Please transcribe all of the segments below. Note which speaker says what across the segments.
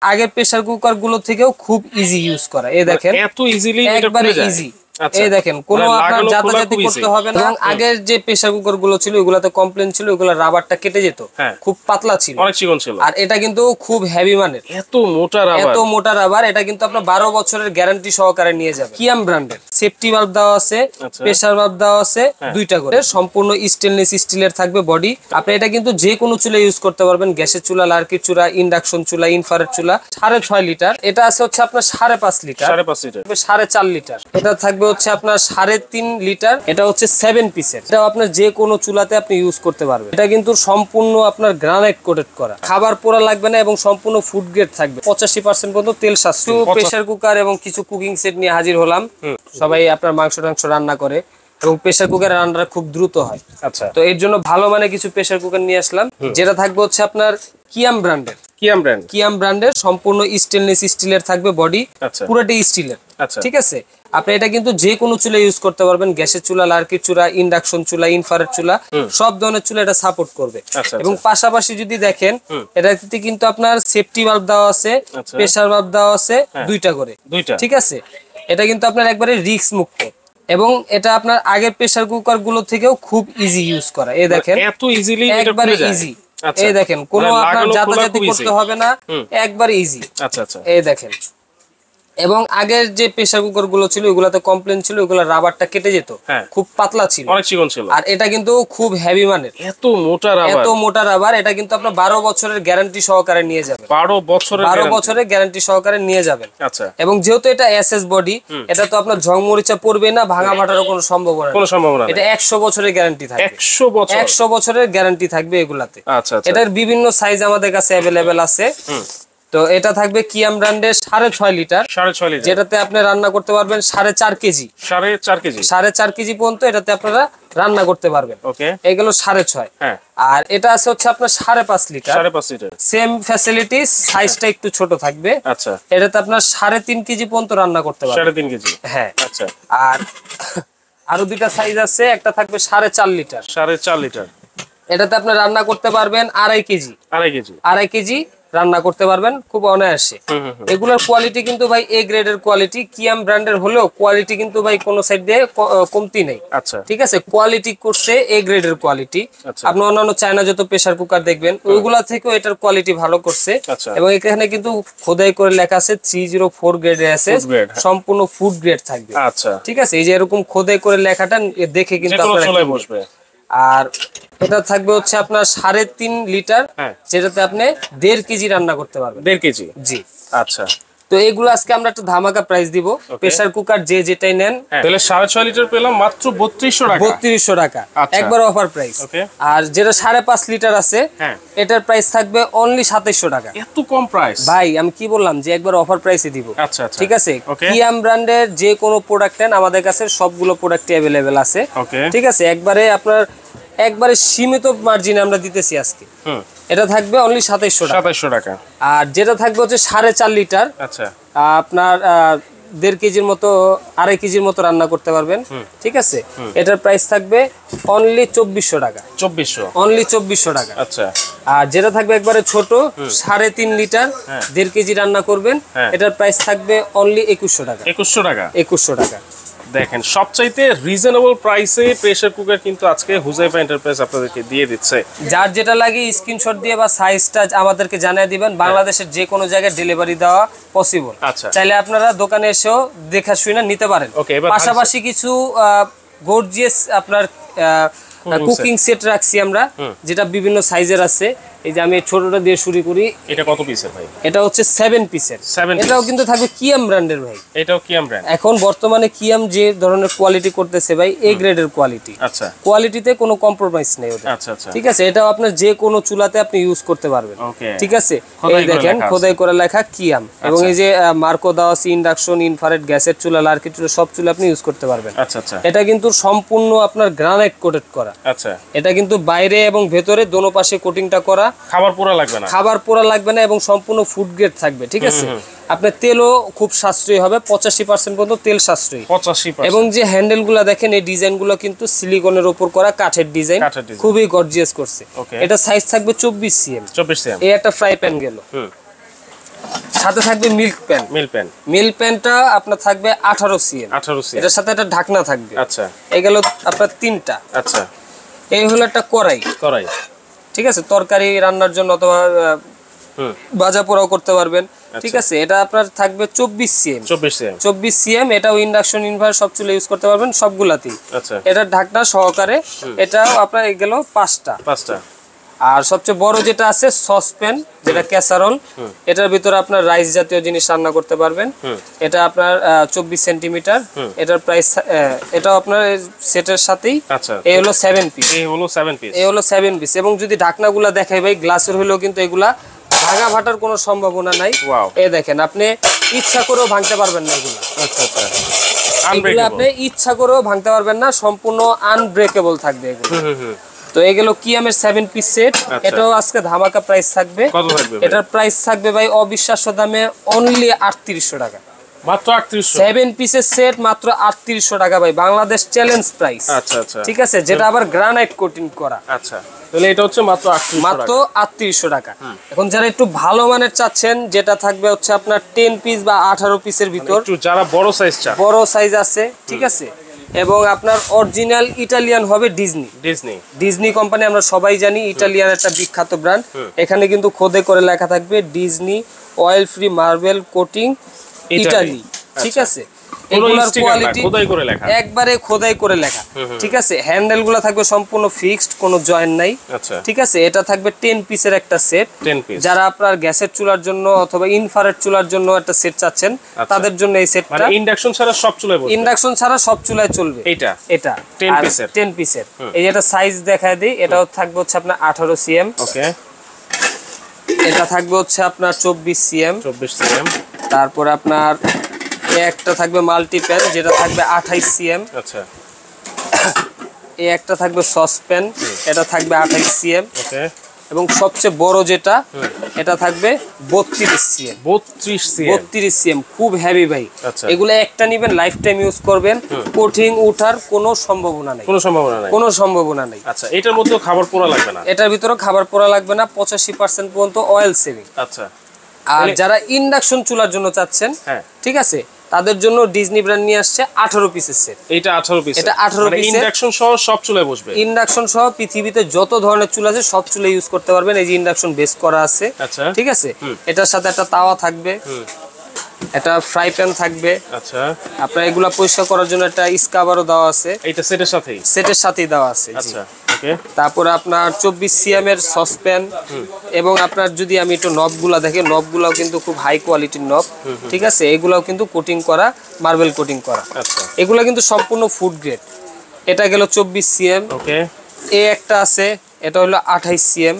Speaker 1: আগের pressure cooker গুলো থেকেও খুব ইজি ইউজ করা। এই দেখেন
Speaker 2: এত ইজিলি
Speaker 1: একবারে ইজি। এই দেখেন কোনো আপনার জাতাজাতি করতে হবে না। এবং আগের যে প্রেসার কুকার গুলো ছিল ওগুলাতে কমপ্লেন ছিল, ওগুলা রাবারটা কেটে যেত, খুব পাতলা ছিল,
Speaker 2: অনেক চিকন ছিল।
Speaker 1: আর এটা কিন্তু খুব হেভি মানের,
Speaker 2: এত মোটা রাবার।
Speaker 1: এটা কিন্তু আপনার 12 বছরের গ্যারান্টি সহকারে নিয়ে যাবে। কিয়াম ব্র্যান্ডের সেফটি ভালভ দেওয়া আছে, প্রেসার ভালভ দেওয়া আছে, দুইটা করে, সম্পূর্ণ স্টেনলেস স্টিলের থাকবে বডি। আপনি এটা কিন্তু যে কোনো চুলা ইউজ করতে পারবেন, গ্যাসের চুলা, লার্কির চুলা, ইন্ডাকশন চুলা, ইনফ্রারেড চুলা। 6.5 লিটার। এটা আছে হচ্ছে আপনার 5.5 লিটার, 4.5 লিটার। এটা থাকবে হচ্ছে আপনার 3.5 লিটার। এটা হচ্ছে 7 পিসের। এটা আপনার যে কোনো চুলাতে আপনি ইউজ করতে পারবেন। এটা কিন্তু সম্পূর্ণ আপনার গ্রানাইট কোটেড করা, খাবার পোড়া লাগবে না এবং সম্পূর্ণ ফুড গ্রেড থাকবে। 85% পর্যন্ত তেল সাশ্রয়। প্রেসার কুকার এবং কিছু কুকিং সেট নিয়ে হাজির হলাম। সবাই আপনার মাংস টাংস রান্না করে এবং প্রেসার কুকারে রান্নাটা খুব দ্রুত হয়।
Speaker 2: আচ্ছা,
Speaker 1: তো এর জন্য ভালো মানে কিছু প্রেসার কুকার নিয়ে আসলাম, যেটা থাকবে হচ্ছে আপনার কিয়াম ব্র্যান্ডের। কিয়াম ব্র্যান্ডের সম্পূর্ণ স্টেনলেস স্টিলের থাকবে বডি, পুরোটাই স্টিলের। ঠিক আছে, আপনি এটা কিন্তু যে কোনো চুলা ইউজ করতে পারবেন, গ্যাসের চুলা, লার্কির চুলা, ইন্ডাকশন চুলা, ইনফ্রারেড চুলা, সব ধরনের চুলা এটা সাপোর্ট করবে। এবং পাশাপাশি যদি দেখেন এটাতে কিন্তু আপনার সেফটি ভালভ দেওয়া আছে, প্রেসার ভালভ দেওয়া আছে, দুইটা করে। ঠিক আছে, এটা কিন্তু আপনার একবারে রিস্ক মুক্ত এবং এটা আপনার আগের প্রেসার কুকার গুলো থেকেও খুব ইজি ইউজ করা। এই দেখেন
Speaker 2: এত ইজিলি
Speaker 1: একবারে ইজি। এই দেখেন কোনো আপনার জাতাজাতি করতে হবে না, একবারে ইজি।
Speaker 2: আচ্ছা আচ্ছা,
Speaker 1: এই দেখেন। এবং আগের যে প্রেসার কুকার গুলো ছিল ওগুলাতে কমপ্লেন ছিল, ওগুলা রাবারটা কেটে যেত, খুব পাতলা ছিল,
Speaker 2: অনেক চিকন ছিল,
Speaker 1: আর এটা কিন্তু খুব হেভি মানের,
Speaker 2: এত মোটা রাবার।
Speaker 1: এটা কিন্তু আপনার 12 বছরের গ্যারান্টি সহকারে নিয়ে যাবে।
Speaker 2: 12 বছরের
Speaker 1: গ্যারান্টি সহকারে নিয়ে যাবেন।
Speaker 2: আচ্ছা,
Speaker 1: এবং যেহেতু এটা এসএস বডি, এটা তো আপনার ঝংমরিচা পড়বে না, ভাঙা ফাটারও কোনো সম্ভাবনা নেই। এটা 100 বছরের গ্যারান্টি থাকবে। 100 বছরের গ্যারান্টি থাকবে এগুলাতে।
Speaker 2: আচ্ছা,
Speaker 1: এটার বিভিন্ন সাইজ আমাদের কাছে अवेलेबल আছে। তো এটা থাকবে কিয়াম ব্র্যান্ডের 6.5 লিটার, যেটাতে আপনি রান্না করতে পারবেন 4.5 কেজি, 4.5 কেজি পর্যন্ত এটাতে আপনারা রান্না করতে পারবেন। এগুলো 6.5। আর এটা আছে হচ্ছে আপনার 5.5 লিটার, সেম ফ্যাসিলিটি, সাইজটা একটু ছোট থাকবে।
Speaker 2: আচ্ছা,
Speaker 1: এটাতে আপনার 3.5 কেজি পর্যন্ত রান্না করতে পারবেন।
Speaker 2: 3.5 কেজি, হ্যাঁ। আচ্ছা,
Speaker 1: আর আরো দুইটা সাইজ আছে, একটা থাকবে 4.5 লিটার, এটাতে আপনি রান্না করতে পারবেন 2.5 কেজি রান্না করতে পারবেন খুব অনায়াসে। এগুলোর কোয়ালিটি কিন্তু ভাই এ গ্রেডের কোয়ালিটি, কিয়াম ব্র্যান্ডের হলেও কোয়ালিটি কিন্তু ভাই কোনো সাইড দিয়ে কমতি নেই। ঠিক আছে, কোয়ালিটি করছে এ গ্রেডের কোয়ালিটি। আপনি অন্যান্য চায়না যত প্রেসার কুকার দেখবেন ওইগুলা থেকেও এটার কোয়ালিটি ভালো করছে। এবং এখানে কিন্তু খোদাই করে লেখা আছে 304 গ্রেডের আছে, সম্পূর্ণ ফুড গ্রেড থাকবে। ঠিক আছে, এই যে এরকম খোদাই করে লেখাটা দেখে কিন্তু আপনারা বসবে। আর এটা থাকবে হচ্ছে আপনার 3.5 লিটার, যেটাতে আপনি 1.5 কেজি রান্না করতে পারবেন। 1.5 কেজি, জি। আচ্ছা, তো এগুলো আজকে আমরা একটা ধামাকা প্রাইস দিব। প্রেসার কুকার যেটাই নেন,
Speaker 2: তাহলে 6.5 লিটার পেলাম মাত্র 3200 টাকা,
Speaker 1: একবার অফার প্রাইস। আর যেটা 5.5 লিটার আছে এটার প্রাইস থাকবে অনলি 2700 টাকা।
Speaker 2: এত কম প্রাইস ভাই,
Speaker 1: আমি কি বললাম যে একবার অফার প্রাইসে দিব। আচ্ছা, ঠিক আছে, কিয়াম ব্র্যান্ডের যে কোনো প্রোডাক্ট নেন আমাদের কাছে সবগুলো প্রোডাক্টই अवेलेबल আছে। ঠিক আছে, একবারে সীমিত মার্জিনে আমরা দিতেছি আজকে। এটা থাকবে অনলি 2700 টাকা। আর যেটা থাকবে হচ্ছে 4.5 লিটার, আচ্ছা, আপনার 1.5 কেজির মতো, 2.5 কেজির মতো রান্না করতে পারবেন। ঠিক আছে, এটার প্রাইস থাকবে অনলি 2400 টাকা। অনলি 2400 টাকা। আচ্ছা, আর যেটা থাকবে একবারে ছোট 3.5 লিটার, 1.5 কেজি রান্না করবেন, এটার প্রাইস থাকবে অনলি 2100 টাকা। 2100 টাকা।
Speaker 2: দেখেন, সবচাইতে রিজনেবল প্রাইসে প্রেসার কুকার কিন্তু আজকে হুজাইফা এন্টারপ্রাইজ আপনাদেরকে দিয়ে দিচ্ছে।
Speaker 1: যার যেটা লাগে স্ক্রিনশট দিয়ে বা সাইজটা আমাদেরকে জানিয়ে দিবেন, বাংলাদেশের যে কোনো জায়গায় ডেলিভারি দেওয়া পসিবল। আচ্ছা, চাইলে আপনারা দোকানে এসেও দেখা শুনে নিতে পারেন। পাশাপাশি কিছু গর্জিয়াস আপনার কুকিং সেট রাখছি আমরা, যেটা বিভিন্ন সাইজের আছে। এই যে আমি ছোটটা দিয়ে শুরু করি।
Speaker 2: এটা কত পিসের ভাই?
Speaker 1: এটা হচ্ছে 7 পিসের। এটাও কিন্তু থাকবে কিয়াম ব্র্যান্ডের ভাই।
Speaker 2: এটাও কিয়াম ব্র্যান্ড।
Speaker 1: এখন বর্তমানে কিয়াম যে ধরনের কোয়ালিটি করতেছে ভাই, এ গ্রেডের কোয়ালিটি। আচ্ছা, কোয়ালিটিতে কোনো কম্প্রোমাইজ নেই ওটা। আচ্ছা আচ্ছা, ঠিক আছে, এটাও আপনার যে কোনো চুলাতে আপনি ইউজ করতে পারবেন। ঠিক আছে, এই দেখেন খোদাই করে লেখা কিয়াম। এবং এই যে মার্কো দেওয়া আছে, ইন্ডাকশন, ইনফ্রারেড, গ্যাসের চুলা, লার্কির চুলা, সব চুলা আপনি ইউজ করতে পারবেন। আচ্ছা আচ্ছা, এটা কিন্তু সম্পূর্ণ আপনার গ্রানাইট কোটেড করা। আচ্ছা, এটা কিন্তু বাইরে এবং ভেতরে দোনো পাশে কোটিংটা করা, খাবার পোড়া লাগবে না এবং সম্পূর্ণ ফুড গ্রেড থাকবে। ঠিক আছে, আপনার তেলও খুব সাশ্রয়ী হবে, 85% পর্যন্ত তেল সাশ্রয়ী। 85%। এবং যে হ্যান্ডেল গুলা দেখেন, এই ডিজাইন গুলো কিন্তু সিলিকনের উপর করা, কাঠের ডিজাইন, খুবই গর্জিয়াস করছে। এটা সাইজ থাকবে 24 cm। এই একটা ফ্রাই প্যান গেল। সাথে থাকবে মিল্ক প্যান। মিল্ক প্যানটা আপনার থাকবে 18 সিএম। এটার সাথে একটা ঢাকনা থাকবে।
Speaker 2: আচ্ছা,
Speaker 1: এই গেল আপনার 3টা।
Speaker 2: আচ্ছা,
Speaker 1: এই হলো একটা কড়াই। ঠিক আছে, তরকারি রান্নার জন্য অথবা ভাজা পোড়াও করতে পারবেন। ঠিক আছে, এটা আপনার থাকবে 24 সিএম। 24 সিএম। এটাও ইন্ডাকশন ইনভার্টার সব চুলা ইউজ করতে পারবেন সবগুলাতেই।
Speaker 2: আচ্ছা,
Speaker 1: এটা ঢাকনা সহকারে। এটাও আপনার গেল 5টা। আর সবচেয়ে বড় যেটা আছে সসপ্যান, যেটা ক্যাসারোল, এটার ভিতরে আপনার রাইস জাতীয় জিনিস রান্না করতে পারবেন। এটা আপনার 24 সেন্টিমিটার। এটার প্রাইস, এটাও আপনার সেটের সাথেই। এই হলো 7 পিস। এই হলো 7 পিস। এবং যদি ঢাকনাগুলা দেখাই ভাই, গ্লাসের হইলেও কিন্তু এগুলা ভাঙা ফাটার কোনো সম্ভাবনা নাই। এই দেখেন, আপনি ইচ্ছা করেও ভাঙতে পারবেন না এগুলা। এগুলো আপনি ইচ্ছা করেও ভাঙতে পারবেন না, সম্পূর্ণ আনব্রেকেবল থাকবে এগুলো। তো এগুলো কিয়ামের 7 পিস সেট। এটাও আজকে ধামাকা প্রাইস থাকবে। এটার প্রাইস থাকবে ভাই অবিশ্বাস্য দামে অনলি 3800 টাকা।
Speaker 2: মাত্র 3800।
Speaker 1: 7 পিসের সেট মাত্র 3800 টাকা ভাই, বাংলাদেশ চ্যালেঞ্জ প্রাইস।
Speaker 2: আচ্ছা, আচ্ছা,
Speaker 1: ঠিক আছে, যেটা আবার গ্রানাইট কোটিং করা।
Speaker 2: আচ্ছা, তাহলে এটা হচ্ছে মাত্র
Speaker 1: 3800 টাকা। এখন যারা একটু ভালো মানের চাচ্ছেন, যেটা থাকবে হচ্ছে আপনার 10 পিস বা 18 পিসের ভিতর,
Speaker 2: একটু যারা বড় সাইজ চান,
Speaker 1: বড় সাইজ আছে। ঠিক আছে, এবং আপনার অরিজিনাল ইটালিয়ান হবে ডিজনি কোম্পানি। আমরা সবাই জানি ইটালিয়ান একটা বিখ্যাত ব্র্যান্ড। এখানে কিন্তু খোদে করে লেখা থাকবে Disney oil free marble coating Italy. ঠিক আছে, এগুলোর কোয়ালিটি একবারে খোদাই করে লেখা। ঠিক আছে, হ্যান্ডেল গুলো থাকবে সম্পূর্ণ ফিক্সড, কোনো জয়েন্ট নাই। ঠিক আছে, এটা থাকবে 10 পিসের একটা সেট। যারা আপনার গ্যাসের চুলার জন্য অথবা ইনফ্রারেড চুলার জন্য একটা সেট চাচ্ছেন, তাদের জন্য এই সেটটা।
Speaker 2: ইন্ডাকশন ছাড়া সব চুলায় বসবে।
Speaker 1: ইন্ডাকশন ছাড়া সব চুলায় চলবে। এটা 10 পিসের। এই যেটা সাইজ দেখায় দিই, এটাও থাকবে হচ্ছে আপনার 18 সিএম। ওকে, এটা থাকবে হচ্ছে আপনার 24 সিএম। তারপর আপনার একটা থাকবে মাল্টি প্যান, যেটা থাকবে 28 সিএম। আচ্ছা, এই একটা থাকবে সসপ্যান, এটা থাকবে 28 সিএম। ওকে, এবং সবচেয়ে বড় যেটা, এটা থাকবে 32 সিএম। 32 সিএম, খুব হেভি ভাই। এগুলো একটা নিবেন, লাইফ টাইম ইউজ করবেন, কোটিং উঠার কোনো সম্ভাবনা নাই।
Speaker 2: আচ্ছা, এটার মধ্যে খাবার পোড়া লাগবে না?
Speaker 1: এটার ভিতরে খাবার পোড়া লাগবে না, 85% পর্যন্ত অয়েল সেভিং। আচ্ছা, আর যারা ইন্ডাকশন চুলার জন্য চাচ্ছেন, ঠিক আছে, তাদের জন্য ডিজনি ব্র্যান্ড নিয়ে আসছে 18 পিসের সেট।
Speaker 2: এটা 18 পিস।
Speaker 1: এটা 18 পিস,
Speaker 2: ইন্ডাকশন সহ সব চুলায় বসবে।
Speaker 1: ইন্ডাকশন সহ পৃথিবীতে যত ধরনের চুলা আছে সব চুলা ইউজ করতে পারবেন। এই যে ইন্ডাকশন বেস করা আছে। আচ্ছা, ঠিক আছে, এটার সাথে একটা তাওয়া থাকবে, এটা ফ্রাই প্যান থাকবে। আচ্ছা, আপনার এগুলা পরিষ্কার করার জন্য একটা স্কাবারও দেওয়া আছে।
Speaker 2: এটা সেটের সাথেই
Speaker 1: দেওয়া আছে। আচ্ছা, ওকে। তারপরে আপনার 24 সিএম এর সসপ্যান, এবং আপনার যদি আমি একটু নবগুলা দেখি, নবগুলাও কিন্তু খুব হাই কোয়ালিটির নব। ঠিক আছে, এগুলাও কিন্তু কোটিং করা, মার্বেল কোটিং করা। আচ্ছা, এগুলা কিন্তু সম্পূর্ণ ফুড গ্রেড। এটা গেল 24 সিএম। ওকে, এই একটা আছে, এটা হলো 28 সিএম।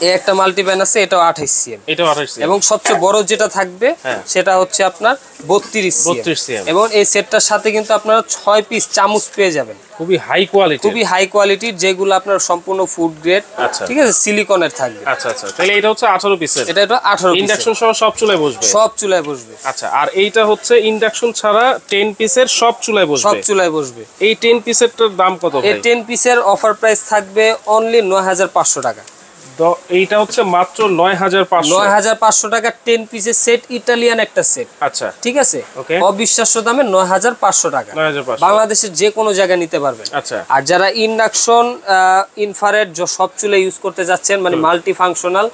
Speaker 1: এই একটা মাল্টিপ্যান আছে, এটাও 28 সিএম। এবং সবচেয়ে বড় যেটা থাকবে সেটা হচ্ছে আপনার 32 সিএম। এবং এই সেটটার সাথে কিন্তু আপনারা 6 পিস চামচ পেয়ে যাবেন,
Speaker 2: খুবই হাই
Speaker 1: কোয়ালিটির, যেগুলো আপনার সম্পূর্ণ ফুড গ্রেড। ঠিক আছে, সিলিকনের থাকবে।
Speaker 2: আচ্ছা, আচ্ছা, তাহলে এটা হচ্ছে 18 পিসের।
Speaker 1: এটা 18
Speaker 2: ইন্ডাকশন সহ সব চুলায় বসবে। আচ্ছা, আর এইটা হচ্ছে ইন্ডাকশন ছাড়া 10 পিসের সব চুলায় বসবে। এই 10 পিসেরটার দাম কত ভাই?
Speaker 1: এই 10 পিসের অফার প্রাইস থাকবে অনলি 9500 টাকা।
Speaker 2: এইটা হচ্ছে মাত্র 9500
Speaker 1: টাকা 10 পিসের সেট, ইটালিয়ান একটা সেট। আচ্ছা, ঠিক আছে, অবিশ্বাস্য দামে 9500 টাকা। বাংলাদেশের যে কোনো জায়গায় নিতে পারবেন। আচ্ছা, আর যারা ইন্ডাকশন ইনফ্রারেড সব চুলা ইউজ করতে যাচ্ছেন, মানে মাল্টি ফাংশনাল,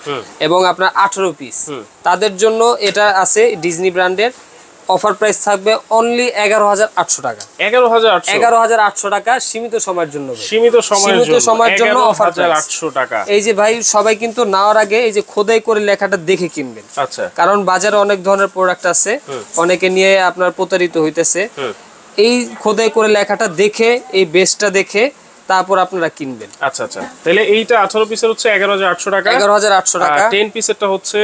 Speaker 1: এবং আপনার 18 পিস, তাদের জন্য এটা আছে ডিজনি ব্র্যান্ডের। অফার প্রাইস থাকবে অনলি 11800 টাকা। 11800 টাকা সীমিত সময়ের জন্য। অফার 800 টাকা। এই যে ভাই, সবাই কিন্তু নেওয়ার আগে এই যে খোদাই করে লেখাটা দেখে কিনবেন। আচ্ছা, কারণ বাজারে অনেক ধরনের প্রোডাক্ট আছে, অনেকে নিয়ে আপনার প্রতারিত হইতেছে। এই খোদাই করে লেখাটা দেখে, এই বেসটা দেখে তারপর আপনারা কিনবেন। আচ্ছা, আচ্ছা, তাহলে এইটা 18 পিসের হচ্ছে 11800 টাকা। 11800 টাকা। 10 পিসেরটা হচ্ছে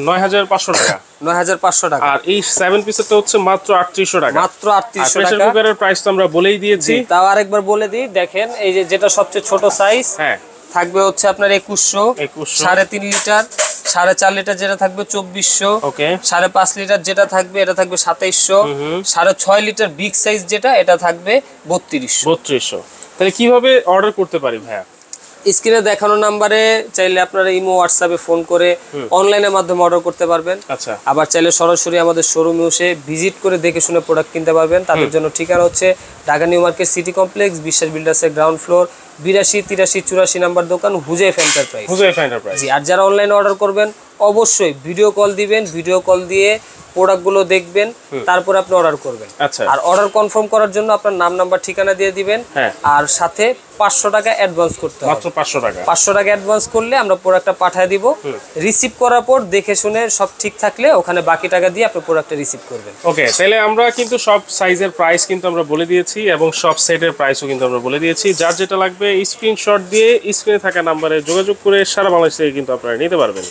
Speaker 1: 9500 টাকা। 9500 টাকা। আর এই 7 পিসেরটা হচ্ছে মাত্র 3800 টাকা। মাত্র 3800 টাকা। প্রেসার কুকারের প্রাইস তো আমরা বলেই দিয়েছি, তাও আরেকবার বলে দিই। দেখেন, এই যে যেটা সবচেয়ে ছোট সাইজ, থাকবে হচ্ছে আপনার 2100, 3.5 লিটার, 4.5 লিটার যেটা থাকবে 2400, 5.5 লিটার যেটা থাকবে এটা থাকবে 2700, 6.5 লিটার বিগ সাইজ যেটা, এটা থাকবে 3200। তাহলে কিভাবে অর্ডার করতে পারি ভাইয়া? স্ক্রিনে দেখানো নাম্বারে চাইলে আপনারা ইমো হোয়াটসঅ্যাপে ফোন করে অনলাইনের মাধ্যমে অর্ডার করতে পারবেন।
Speaker 2: আচ্ছা,
Speaker 1: আবার চাইলে সরাসরি আমাদের শোরুমে এসে ভিজিট করে দেখে শুনে প্রোডাক্ট কিনতে পারবেন। তাদের জন্য ঠিকানা হচ্ছে Dhaka new market city complex, বিশ্বাস বিল্ডার্সের গ্রাউন্ড ফ্লোর, 82, 83, 84 নাম্বার দোকান, হুজাইফ এন্টারপ্রাইজ। জি, আর যারা অনলাইনে অর্ডার করবেন অবশ্যই ভিডিও কল দিবেন, ভিডিও কল দিয়ে প্রোডাক্টগুলো দেখবেন, তারপর আপনি অর্ডার করবেন।
Speaker 2: আচ্ছা,
Speaker 1: আর অর্ডার কনফার্ম করার জন্য আপনার নাম, নাম্বার, ঠিকানা দিয়ে দিবেন। আর সাথে 500 টাকা অ্যাডভান্স করতে হবে।
Speaker 2: মাত্র 500 টাকা।
Speaker 1: 500 টাকা অ্যাডভান্স করলে আমরা প্রোডাক্টটা পাঠিয়ে দিব। রিসিভ করার পর দেখে শুনে সব ঠিক থাকলে ওখানে বাকি টাকা দিয়ে আপনি প্রোডাক্টটা রিসিভ করবেন।
Speaker 2: ওকে, তাহলে আমরা কিন্তু সব সাইজের প্রাইস কিন্তু আমরা বলে দিয়েছি এবং সব সেটের প্রাইসও কিন্তু আমরা বলে দিয়েছি। যার যেটা লাগবে স্ক্রিনশট দিয়ে স্ক্রিনে থাকা নাম্বারে যোগাযোগ করে সারা বাংলাদেশ থেকে কিন্তু আপনারা নিতে পারবেন।